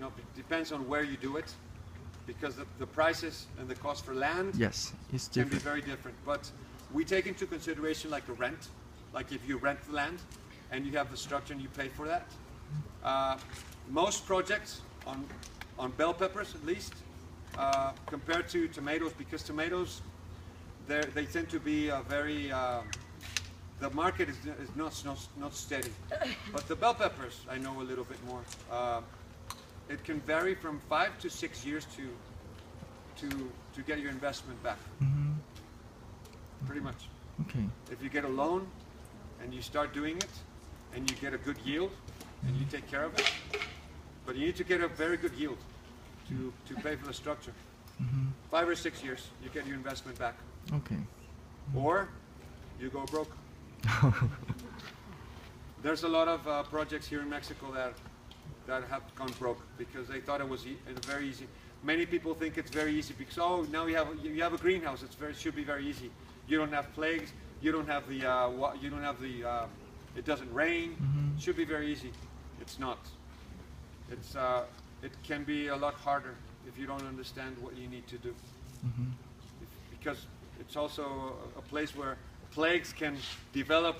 know, it depends on where you do it, because the prices and the cost for land Yes, it's can be different. very different. But we take into consideration like the rent, like if you rent the land and you have the structure and you pay for that. Most projects on bell peppers, at least, compared to tomatoes, because tomatoes, they tend to be very, the market is not steady. But the bell peppers, I know a little bit more. It can vary from 5 to 6 years to get your investment back. Pretty much. Okay. If you get a loan and you start doing it and you get a good yield and you take care of it, but you need to get a very good yield to pay for the structure. 5 or 6 years, you get your investment back. Okay. Or you go broke. There's a lot of projects here in Mexico that have gone broke because they thought it was very easy. Many people think it's very easy because, oh, now you have a greenhouse. It should be very easy. You don't have plagues. You don't have the it doesn't rain. It should be very easy. It's not. It can be a lot harder if you don't understand what you need to do. Because it's also a place where plagues can develop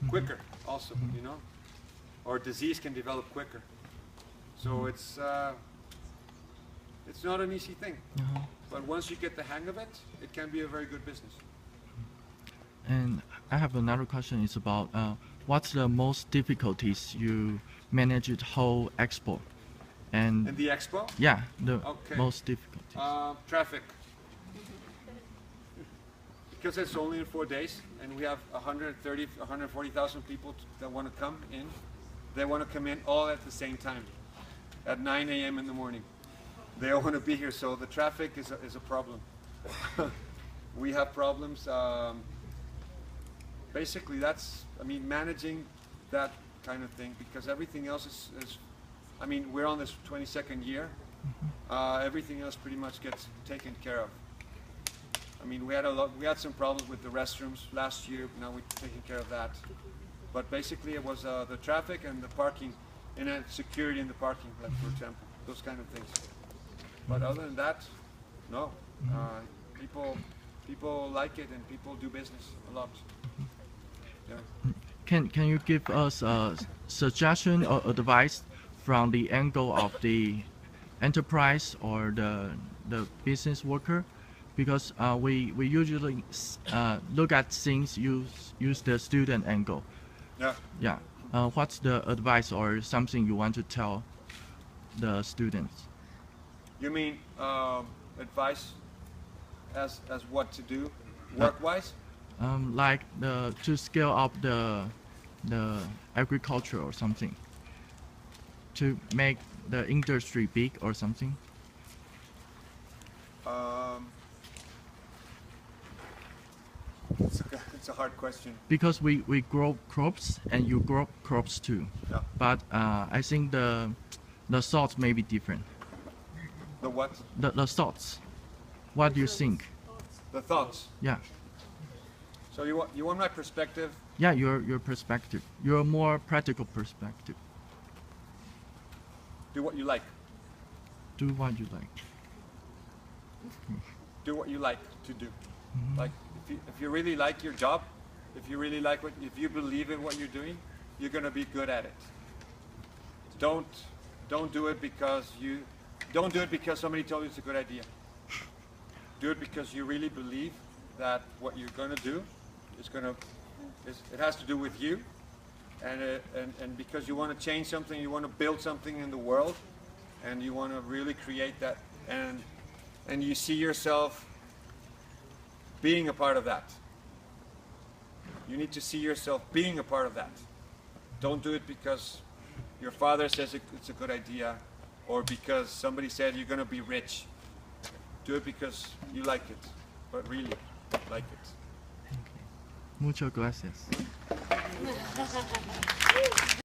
quicker also, you know, or disease can develop quicker. So it's not an easy thing. But once you get the hang of it, it can be a very good business. And I have another question. It's about what's the most difficulties you manage the whole expo? And In the expo? yeah, the Okay. most difficulties. Traffic. Because it's only in 4 days, and we have 130, 140,000 people that want to come in. They want to come in all at the same time, at 9 a.m. in the morning. They all want to be here, so the traffic is a problem. We have problems. Basically, managing that kind of thing, because everything else is we're on this 22nd year. Everything else pretty much gets taken care of. We had some problems with the restrooms last year. Now we're taking care of that. But basically, it was the traffic and the parking, and then security in the parking, like for example, those kind of things. But other than that, no. People like it, and people do business a lot. Yeah. Can you give us a suggestion or advice from the angle of the enterprise or the business worker? Because we usually look at things use the student angle. Yeah. Yeah. What's the advice or something you want to tell the students? You mean advice as what to do work-wise? Like to scale up the agriculture or something, to make the industry big or something. It's a hard question. Because we grow crops and you grow crops too. Yeah. But I think the thoughts may be different. The what? The thoughts. What do you think? The thoughts. Yeah. So you want my perspective? Yeah, your perspective. Your more practical perspective. Do what you like. Do what you like. Do what you like to do. Like if you really like your job, if you believe in what you're doing, you're gonna be good at it. Don't do it because somebody told you it's a good idea. Do it because you really believe that what you're gonna do it has to do with you, and because you want to change something, you want to build something in the world, and you want to really create that, and you see yourself being a part of that. You need to see yourself being a part of that. Don't do it because your father says it's a good idea, or because somebody said you're going to be rich. Do it because you like it, but really like it. Muchas gracias.